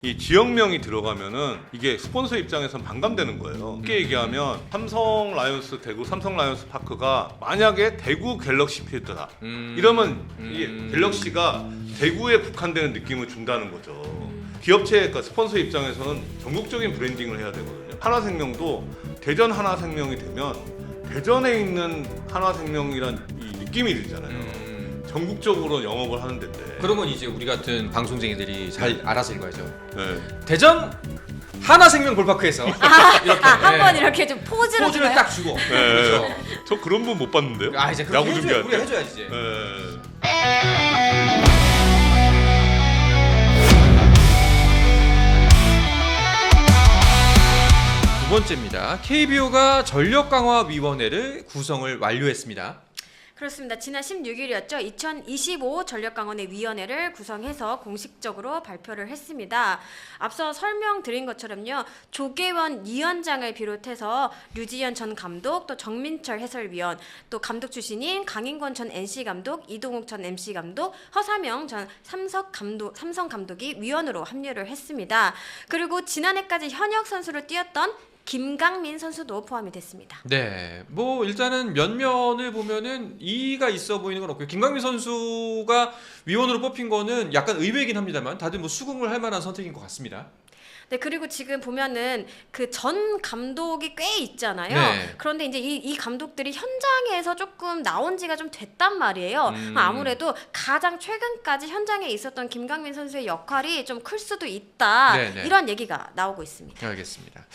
이 지역명이 들어가면은 이게 스폰서 입장에선 반감되는 거예요. 쉽게 얘기하면 삼성 라이온스 대구 삼성 라이온스 파크가 만약에 대구 갤럭시 필드다 이러면 이 갤럭시가 대구에 국한되는 느낌을 준다는 거죠. 기업체, 그러니까 스폰서 입장에서는 전국적인 브랜딩을 해야 되거든요. 하나생명도 대전 하나생명이 되면 대전에 있는 하나생명이란 이 느낌이 들잖아요. 전국적으로 영업을 하는 데인데 그런 건 이제 우리 같은 방송쟁이들이 잘 알아서 읽어야죠. 네. 대전 하나생명 볼파크에서 이렇게 한번 이렇게 좀 포즈를 포즈를 딱 주고. 네. 그렇죠. 저 그런 분 못 봤는데요. 아 이제 야구 그렇게 준비할 때. 우리가 해줘야지 이제. 네. 두 번째입니다. KBO가 전력강화위원회를 구성을 완료했습니다. 그렇습니다. 지난 16일이었죠. 2025 전력강원회 위원회를 구성해서 공식적으로 발표를 했습니다. 앞서 설명드린 것처럼요. 조계원 위원장을 비롯해서 류지현 전 감독, 또 정민철 해설위원, 또 감독 출신인 강인권 전 NC 감독, 이동욱 전 MC 감독, 허사명 전 삼성 감독이 위원으로 합류를 했습니다. 그리고 지난해까지 현역 선수로 뛰었던 김강민 선수도 포함이 됐습니다. 네, 뭐 일단은 면면을 보면은 이의가 있어 보이는 건 없고요. 김강민 선수가 위원으로 뽑힌 거는 약간 의외이긴 합니다만 다들 뭐 수긍을 할 만한 선택인 것 같습니다. 네, 그리고 지금 보면은 그 전 감독이 꽤 있잖아요. 네. 그런데 이제 이 감독들이 현장에서 조금 나온 지가 좀 됐단 말이에요. 아무래도 가장 최근까지 현장에 있었던 김강민 선수의 역할이 좀 클 수도 있다. 네네. 이런 얘기가 나오고 있습니다. 알겠습니다.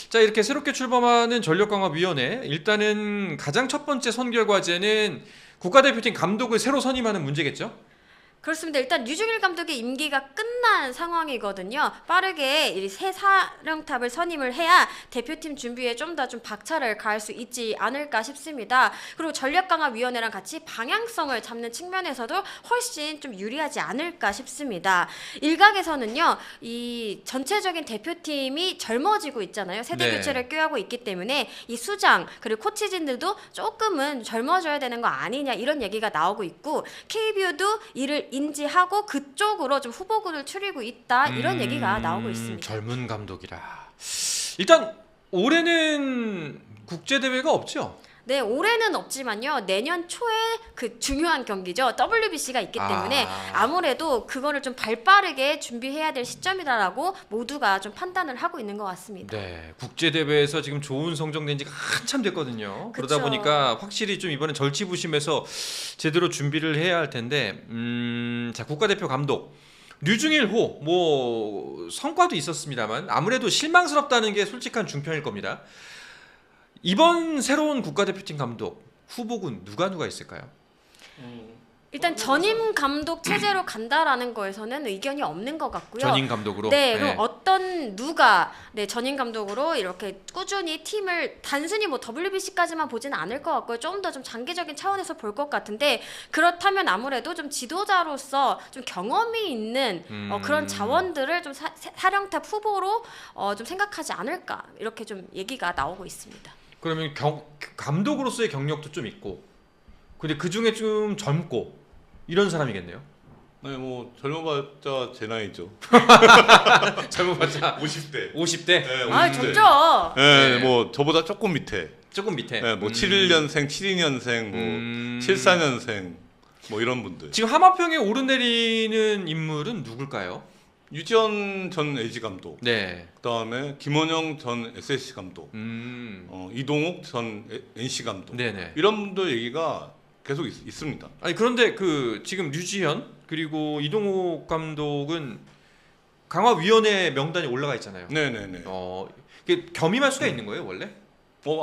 자, 이렇게 새롭게 출범하는 전력강화위원회, 일단은 가장 첫 번째 선결 과제는 국가대표팀 감독을 새로 선임하는 문제겠죠? 그렇습니다. 일단 류중일 감독의 임기가 끝난 상황이거든요. 빠르게 이 새 사령탑을 선임을 해야 대표팀 준비에 좀 더 좀 박차를 가할 수 있지 않을까 싶습니다. 그리고 전력강화위원회랑 같이 방향성을 잡는 측면에서도 훨씬 좀 유리하지 않을까 싶습니다. 일각에서는요, 이 전체적인 대표팀이 젊어지고 있잖아요. 세대 네. 교체를 꾀하고 있기 때문에 이 수장 그리고 코치진들도 조금은 젊어져야 되는 거 아니냐 이런 얘기가 나오고 있고 KBO도 이를 인지하고 그쪽으로 좀 후보군을 추리고 있다 이런 얘기가 나오고 있습니다. 젊은 감독이라. 일단 올해는 국제 대회가 없죠? 네, 올해는 없지만요. 내년 초에 그 중요한 경기죠. WBC가 있기 때문에 아무래도 그거를 좀 발빠르게 준비해야 될 시점이다라고 모두가 좀 판단을 하고 있는 것 같습니다. 네, 국제 대회에서 지금 좋은 성적 낸 지가 한참 됐거든요. 그러다 그쵸. 보니까 확실히 좀 이번엔 절치부심해서 제대로 준비를 해야 할 텐데, 자, 국가대표 감독 류중일호 뭐 성과도 있었습니다만 아무래도 실망스럽다는 게 솔직한 중평일 겁니다. 이번 새로운 국가대표팀 감독 후보군 누가 있을까요? 일단 전임 감독 체제로 간다라는 거에서는 의견이 없는 것 같고요. 전임 감독으로. 네, 그럼 어떤 누가 전임 감독으로 이렇게 꾸준히 팀을 단순히 뭐 WBC까지만 보지는 않을 것 같고요. 좀 더 좀 장기적인 차원에서 볼 것 같은데 그렇다면 아무래도 좀 지도자로서 좀 경험이 있는 그런 자원들을 좀 사령탑 후보로 좀 생각하지 않을까 이렇게 좀 얘기가 나오고 있습니다. 그러면 감독으로서의 경력도 좀 있고, 근데 그 중에 좀 젊고 이런 사람이겠네요. 네, 뭐 젊어봤자 제 나이죠. 젊어봤자 50대. 50대. 네, 아, 50대. 젊죠. 네, 네. 뭐 저보다 조금 밑에. 조금 밑에. 네, 뭐 71년생, 72년생, 뭐 74년생, 뭐 이런 분들. 지금 하마평에 오르내리는 인물은 누굴까요? 유지현 전 LG 감독. 네. 그다음에 김원영 전 SSC 감독. 이동욱 전 NC 감독. 네네. 이런 분들 얘기가 계속 있습니다. 아니 그런데 그 지금 류지현 그리고 이동욱 감독은 강화위원회 명단에 올라가 있잖아요. 네네네. 이게 겸임할 수가 있는 거예요 원래?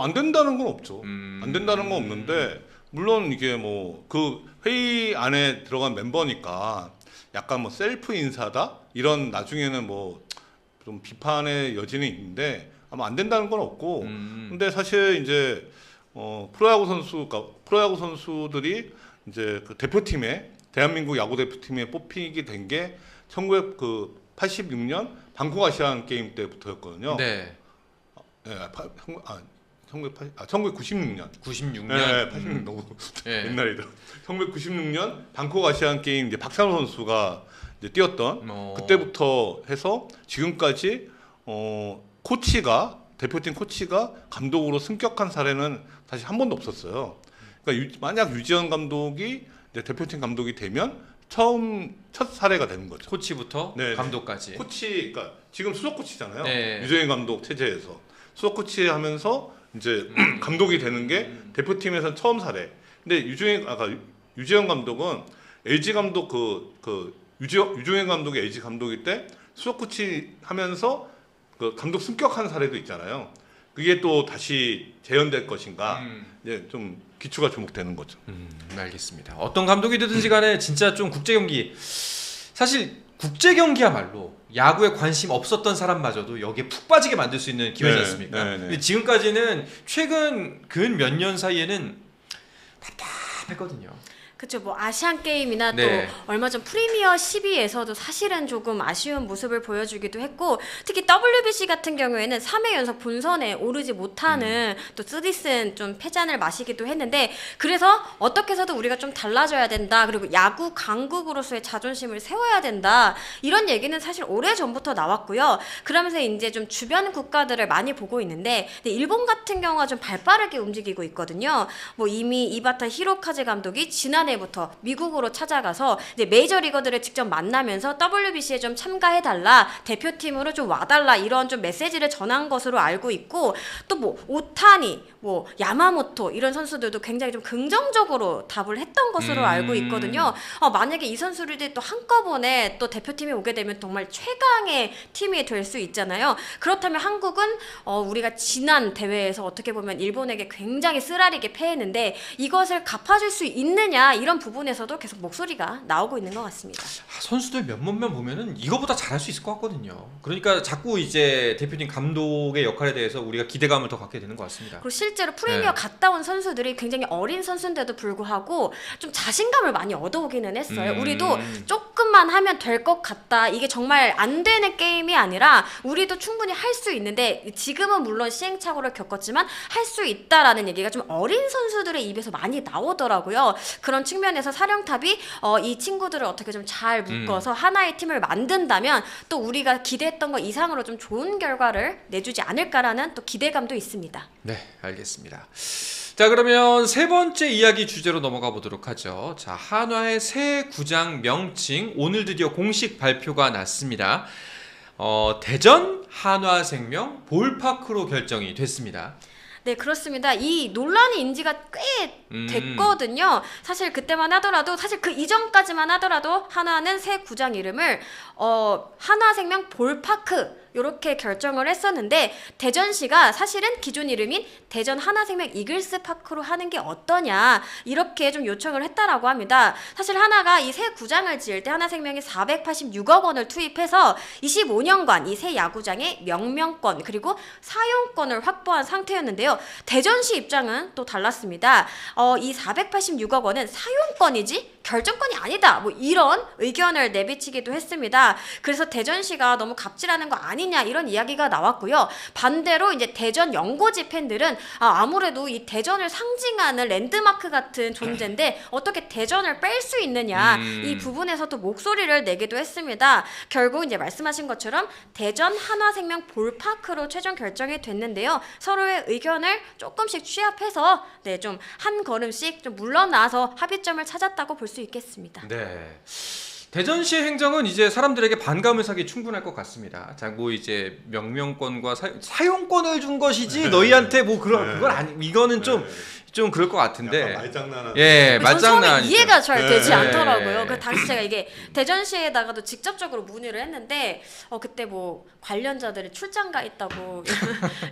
안 된다는 건 없죠. 안 된다는 건 없는데 물론 이게 뭐 그 회의 안에 들어간 멤버니까 약간 뭐 셀프 인사다 이런 나중에는 뭐 좀 비판의 여지는 있는데 아마 안 된다는 건 없고 근데 사실 이제 프로야구 선수들이 이제 그 대표팀에 대한민국 야구 대표팀에 뽑히게 된 게 1986년 방콕 아시안 게임 때부터였거든요. 네. 1996년. 96년. 네, 86년 너무 옛날이다. 1996년 방콕 아시안 게임 이제 박찬호 선수가 이제 뛰었던 그때부터 해서 지금까지 코치가 대표팀 코치가 감독으로 승격한 사례는 사실 한 번도 없었어요. 그러니까 만약 유지현 감독이 이제 대표팀 감독이 되면 첫 사례가 되는 거죠. 코치부터 네네. 감독까지. 코치, 그러니까 지금 수석 코치잖아요. 네. 유재인 감독 체제에서 수석 코치 하면서 이제 감독이 되는 게 대표팀에서는 처음 사례. 근데 유재현 감독은 LG 감독 유재현 감독이 LG 감독일 때 수석 코치 하면서 그 감독 승격한 사례도 있잖아요. 그게 또 다시 재현될 것인가? 이제 좀 기초가 주목되는 거죠. 알겠습니다. 어떤 감독이 되든지 간에 진짜 좀 국제 경기, 사실 국제 경기야말로 야구에 관심 없었던 사람마저도 여기에 푹 빠지게 만들 수 있는 기회지 네, 않습니까? 네, 네. 근데 지금까지는 최근 근 몇 년 사이에는 답답했거든요. 그렇죠. 뭐 아시안 게임이나 네. 또 얼마 전 프리미어 12에서도 사실은 조금 아쉬운 모습을 보여주기도 했고, 특히 WBC 같은 경우에는 3회 연속 본선에 오르지 못하는 또 쓰디쓴 좀 패잔을 마시기도 했는데, 그래서 어떻게 해서도 우리가 좀 달라져야 된다, 그리고 야구 강국으로서의 자존심을 세워야 된다, 이런 얘기는 사실 오래전부터 나왔고요. 그러면서 이제 좀 주변 국가들을 많이 보고 있는데, 근데 일본 같은 경우가 좀 발빠르게 움직이고 있거든요. 뭐 이미 이바타 히로카즈 감독이 지난해부터 미국으로 찾아가서 이제 메이저리거들을 직접 만나면서 WBC에 좀 참가해달라, 대표팀으로 좀 와달라, 이런 좀 메시지를 전한 것으로 알고 있고, 또 뭐 오타니, 뭐 야마모토 이런 선수들도 굉장히 좀 긍정적으로 답을 했던 것으로 알고 있거든요. 만약에 이 선수들이 또 한꺼번에 또 대표팀에 오게 되면 정말 최강의 팀이 될 수 있잖아요. 그렇다면 한국은 우리가 지난 대회에서 어떻게 보면 일본에게 굉장히 쓰라리게 패했는데 이것을 갚아줄 수 있느냐, 이런 부분에서도 계속 목소리가 나오고 있는 것 같습니다. 선수들 몇몇만 보면은 이거보다 잘할 수 있을 것 같거든요. 그러니까 자꾸 이제 대표팀 감독의 역할에 대해서 우리가 기대감을 더 갖게 되는 것 같습니다. 그리고 실제로 프리미어 갔다 온 선수들이 굉장히 어린 선수인데도 불구하고 좀 자신감을 많이 얻어오기는 했어요. 우리도 조금만 하면 될 것 같다, 이게 정말 안 되는 게임이 아니라 우리도 충분히 할 수 있는데, 지금은 물론 시행착오를 겪었지만 할 수 있다라는 얘기가 좀 어린 선수들의 입에서 많이 나오더라고요. 그런 측면에서 사령탑이 이 친구들을 어떻게 좀 잘 묶어서 하나의 팀을 만든다면 또 우리가 기대했던 것 이상으로 좀 좋은 결과를 내주지 않을까라는 또 기대감도 있습니다. 네, 알겠습니다. 자, 그러면 세 번째 이야기 주제로 넘어가 보도록 하죠. 자, 한화의 새 구장 명칭 오늘 드디어 공식 발표가 났습니다. 대전 한화생명 볼파크로 결정이 됐습니다. 네, 그렇습니다. 이 논란이 인지가 꽤 됐거든요. 사실 그때만 하더라도, 사실 그 이전까지만 하더라도 한화는 새 구장 이름을 한화생명 볼파크 이렇게 결정을 했었는데, 대전시가 사실은 기존 이름인 대전 하나생명 이글스 파크로 하는 게 어떠냐, 이렇게 좀 요청을 했다라고 합니다. 사실 하나가 이 새 구장을 지을 때 하나생명이 486억 원을 투입해서 25년간 이 새 야구장의 명명권 그리고 사용권을 확보한 상태였는데요. 대전시 입장은 또 달랐습니다. 이 486억 원은 사용권이지 결정권이 아니다, 뭐 이런 의견을 내비치기도 했습니다. 그래서 대전시가 너무 갑질하는 거 아니냐, 이런 이야기가 나왔고요. 반대로 이제 대전 연고지 팬들은 아무래도 이 대전을 상징하는 랜드마크 같은 존재인데 어떻게 대전을 뺄 수 있느냐, 이 부분에서도 목소리를 내기도 했습니다. 결국 이제 말씀하신 것처럼 대전 한화생명 볼파크로 최종 결정이 됐는데요. 서로의 의견을 조금씩 취합해서 좀 한 걸음씩 좀 물러나서 합의점을 찾았다고 볼 수 있겠습니다. 네. 대전시의 행정은 이제 사람들에게 반감을 사기 충분할 것 같습니다. 자, 뭐 이제 명명권과 사용권을 준 것이지 너희한테 뭐 그건 아니, 이거는 좀 그럴 것 같은데. 약간 말장난하는. 예, 말장난. 처음에 이해가 잘 되지 네. 않더라고요. 그 당시 제가 이게 대전시에다가도 직접적으로 문의를 했는데 그때 뭐 관련자들이 출장가 있다고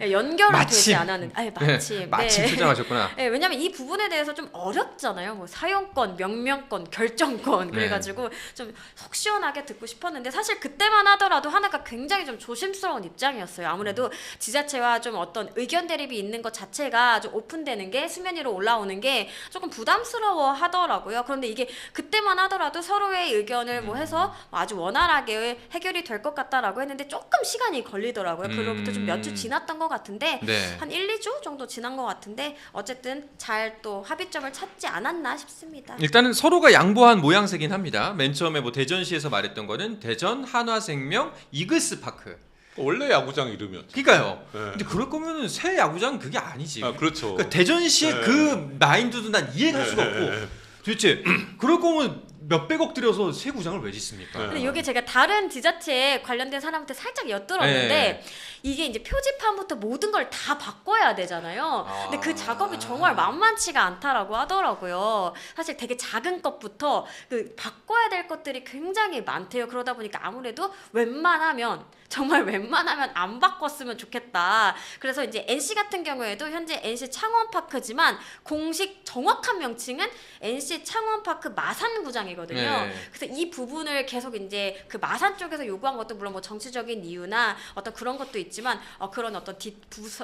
연결이 되지 않았는데, 마침 마침 출장하셨구나. 네, 왜냐면 이 부분에 대해서 좀 어렵잖아요. 뭐 사용권, 명명권, 결정권, 그래가지고 좀 속 시원하게 듣고 싶었는데, 사실 그때만 하더라도 하나가 굉장히 좀 조심스러운 입장이었어요. 아무래도 지자체와 좀 어떤 의견 대립이 있는 것 자체가 좀 오픈되는 게 수면 수면 위로 올라오는 게 조금 부담스러워 하더라고요. 그런데 이게 그때만 하더라도 서로의 의견을 뭐 해서 아주 원활하게 해결이 될 것 같다라고 했는데 조금 시간이 걸리더라고요. 그로부터 좀 몇 주 지났던 것 같은데 네. 한 1, 2주 정도 지난 것 같은데 어쨌든 잘 또 합의점을 찾지 않았나 싶습니다. 일단은 서로가 양보한 모양새긴 합니다. 맨 처음에 뭐 대전시에서 말했던 거는 대전 한화생명 이글스파크. 원래 야구장 이름이었죠. 그러니까요. 네. 근데 그럴 거면은 새 야구장 그게 아니지. 아, 그렇죠. 그러니까 대전시의 네. 그 마인드도 난 이해할 수가 없고 도대체 그럴 거면 몇백억 들여서 새 구장을 왜 짓습니까? 근데 이게 제가 다른 지자체에 관련된 사람한테 살짝 엿들었는데 네. 이게 이제 표지판부터 모든 걸 다 바꿔야 되잖아요. 근데 그 작업이 정말 만만치가 않다라고 하더라고요. 사실 되게 작은 것부터 그 바꿔야 될 것들이 굉장히 많대요. 그러다 보니까 아무래도 정말 웬만하면 안 바꿨으면 좋겠다. 그래서 이제 NC 같은 경우에도 현재 NC 창원파크지만 공식 정확한 명칭은 NC 창원파크 마산구장이거든요. 네. 그래서 이 부분을 계속 이제 그 마산 쪽에서 요구한 것도 물론 뭐 정치적인 이유나 어떤 그런 것도 있지만 그런 어떤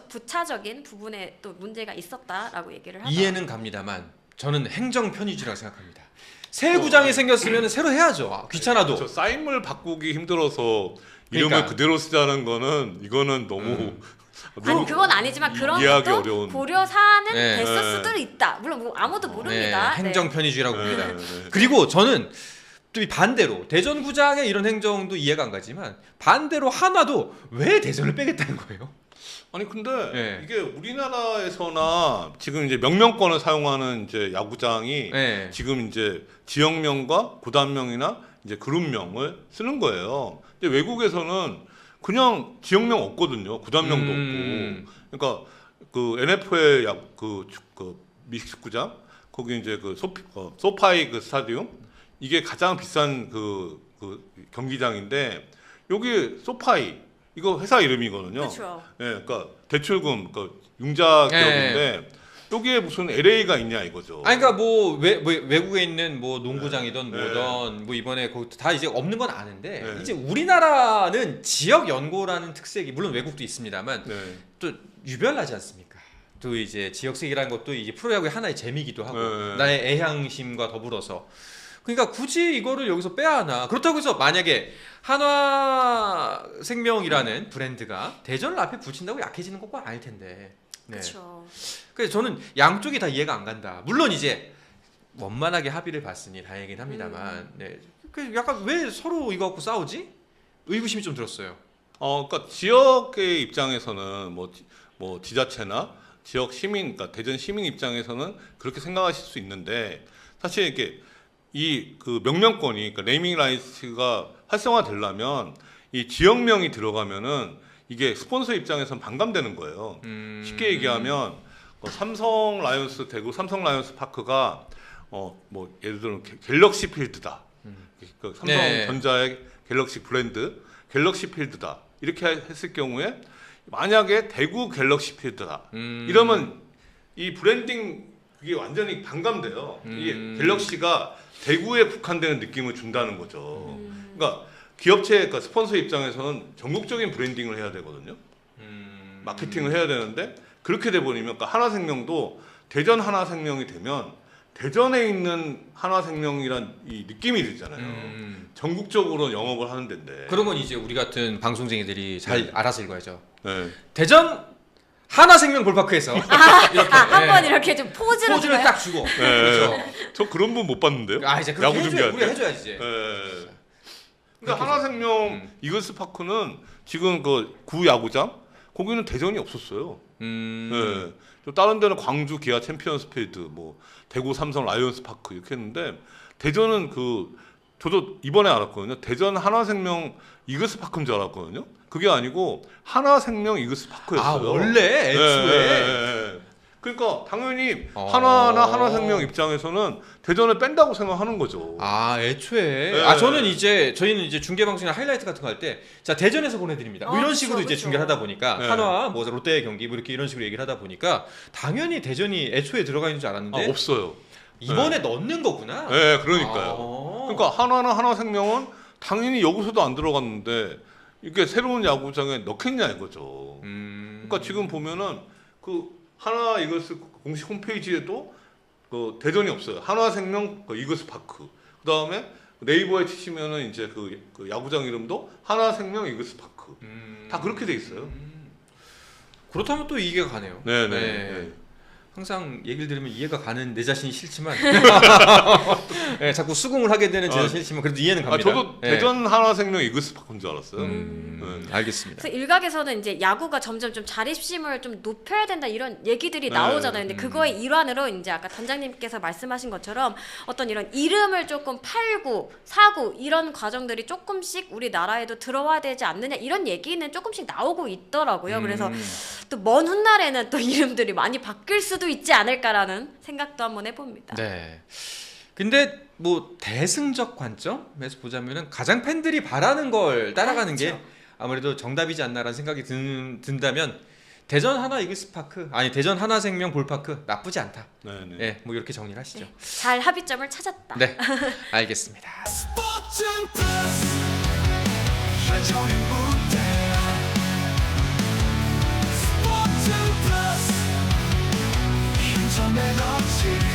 부차적인 부분에 또 문제가 있었다라고 얘기를 하죠. 이해는 갑니다만 저는 행정 편의주라고 생각합니다. 새 구장이 생겼으면 새로 해야죠. 귀찮아도. 저 사인물 바꾸기 힘들어서 이름을 그러니까. 그대로 쓰자는 거는 이거는 너무 아니 그건 아니지만 그런 이해하기 것도 어려운. 고려 사안은 네. 됐을 네. 수도 있다. 물론 뭐 아무도 모릅니다. 네. 행정 편의주라고 봅니다. 네, 네. 그리고 저는 또 이 반대로 대전구장의 이런 행정도 이해가 안 가지만 반대로 한화도 왜 대전을 빼겠다는 거예요? 아니 근데 네. 이게 우리나라에서나 지금 이제 명명권을 사용하는 이제 야구장이 네. 지금 이제 지역명과 구단명이나 이제 그룹명을 쓰는 거예요. 근데 외국에서는 그냥 지역명 없거든요. 구단명도 없고. 그러니까 그 NFL 그 미식구장 거기 이제 그 소파이 그 스타디움 이게 가장 비싼 그 경기장인데 여기 소파이 이거 회사 이름이거든요. 그렇죠. 예, 그러니까 대출금 그 융자 기업인데 여기에 무슨 LA가 있냐 이거죠. 아니 그러니까 뭐 외국에 있는 뭐 농구장이든 네. 뭐든 뭐 이번에 거기 다 이제 없는 건 아는데 네. 이제 우리나라는 지역 연고라는 특색이 물론 외국도 있습니다만 네. 또 유별나지 않습니까? 또 이제 지역색이라는 것도 이제 프로야구의 하나의 재미기도 하고 네. 나의 애향심과 더불어서 그러니까 굳이 이거를 여기서 빼야 하나? 그렇다고 해서 만약에 한화생명이라는 브랜드가 대전을 앞에 붙인다고 약해지는 것과 아닐 텐데. 네. 그렇죠. 그래서 저는 양쪽이 다 이해가 안 간다. 물론 이제 원만하게 합의를 봤으니 다행이긴 합니다만, 네. 그 약간 왜 서로 이거 갖고 싸우지? 의구심이 좀 들었어요. 그러니까 지역의 입장에서는 뭐 지자체나 지역 시민, 그러니까 대전 시민 입장에서는 그렇게 생각하실 수 있는데 사실 이게 이 그 명명권이, 그러니까 네이밍 라이츠가 활성화되려면 이 지역명이 들어가면은 이게 스폰서 입장에서는 반감되는 거예요. 쉽게 얘기하면 삼성 라이온스 대구 삼성 라이온스 파크가 뭐 예를 들어 갤럭시 필드다. 그 삼성전자의 갤럭시 브랜드 갤럭시 필드다. 이렇게 했을 경우에 만약에 대구 갤럭시 필드다. 이러면 이 브랜딩 그게 완전히 반감돼요. 이게 갤럭시가 대구에 국한되는 느낌을 준다는 거죠. 그러니까 기업체, 그러니까 스폰서 입장에서는 전국적인 브랜딩을 해야 되거든요. 마케팅을 해야 되는데 그렇게 돼 버리면, 그러니까 한화생명도 대전 한화생명이 되면 대전에 있는 한화생명이란 이 느낌이 들잖아요. 전국적으로 영업을 하는 데인데. 그러면 이제 우리 같은 방송쟁이들이 잘 알아서 읽어야죠. 네. 대전 한화생명 볼파크에서 이렇게 한번 이렇게 좀 포즈를 포즈를 주나요? 딱 주고. 그렇죠. 저 그런 분 못 봤는데요. 아 이제 그렇게 야구 해줘야, 준비할 우리가 때. 해줘야지 이제. 예. 그러니까 한화생명 이글스 파크는 지금 그 구 야구장 거기는 대전이 없었어요. 예. 또 다른 데는 광주 기아 챔피언스 필드, 뭐 대구 삼성 라이온스 파크 이렇게 했는데 대전은 저도 이번에 알았거든요. 대전 한화생명 이글스 파크인 줄 알았거든요. 그게 아니고 한화생명 이글스 파크였어요. 아 원래 애초에. 예. 그러니까 당연히 한화나 한화생명 입장에서는 대전을 뺀다고 생각하는 거죠. 아 애초에. 네. 저희는 이제 중계 방송이나 하이라이트 같은 거 할 때 자 대전에서 보내드립니다. 뭐 이런 그쵸, 식으로 이제 그쵸. 중계를 하다 보니까 네. 한화 뭐 롯데 경기 뭐 이렇게 이런 식으로 얘기를 하다 보니까 당연히 대전이 애초에 들어가 있는 줄 알았는데 없어요. 이번에 넣는 거구나. 네, 그러니까요. 그러니까 한화나 한화생명은 당연히 여기서도 안 들어갔는데 이게 새로운 야구장에 넣겠냐 이거죠. 그러니까 지금 보면은 그 하나 이글스 공식 홈페이지에도 그 대전이 없어요. 한화생명 그 이글스 파크. 그다음에 네이버에 치시면은 이제 그 야구장 이름도 한화생명 이글스 파크. 다 그렇게 돼 있어요. 그렇다면 또 이해가 가네요. 네네. 네. 항상 얘기를 들으면 이해가 가는 내 자신이 싫지만 네, 자꾸 수긍을 하게 되는 제 자신이 싫지만 그래도 이해는 갑니다. 저도 네. 대전 한화생명 이글스 파크인 줄 알았어요. 네. 알겠습니다. 그래서 일각에서는 이제 야구가 점점 좀 자립심을 좀 높여야 된다 이런 얘기들이 나오잖아요. 근데 그거의 일환으로 이제 아까 단장님께서 말씀하신 것처럼 어떤 이런 이름을 조금 팔고 사고 이런 과정들이 조금씩 우리나라에도 들어와야 되지 않느냐 이런 얘기는 조금씩 나오고 있더라고요. 그래서 또 먼 훗날에는 또 이름들이 많이 바뀔 수도 있지 않을까라는 생각도 한번 해봅니다. 네. 근데 뭐 대승적 관점에서 보자면은 가장 팬들이 바라는 걸 따라가는 게 아무래도 정답이지 않나라는 생각이 든다면 대전 하나 이글스 파크 아니 대전 하나생명 볼파크 나쁘지 않다. 네네. 네, 뭐 이렇게 정리를 하시죠. 잘 합의점을 찾았다. 네, 알겠습니다. 스포츠는 플러스 최종의 무대 스포츠는 플러스 힘좀 에너지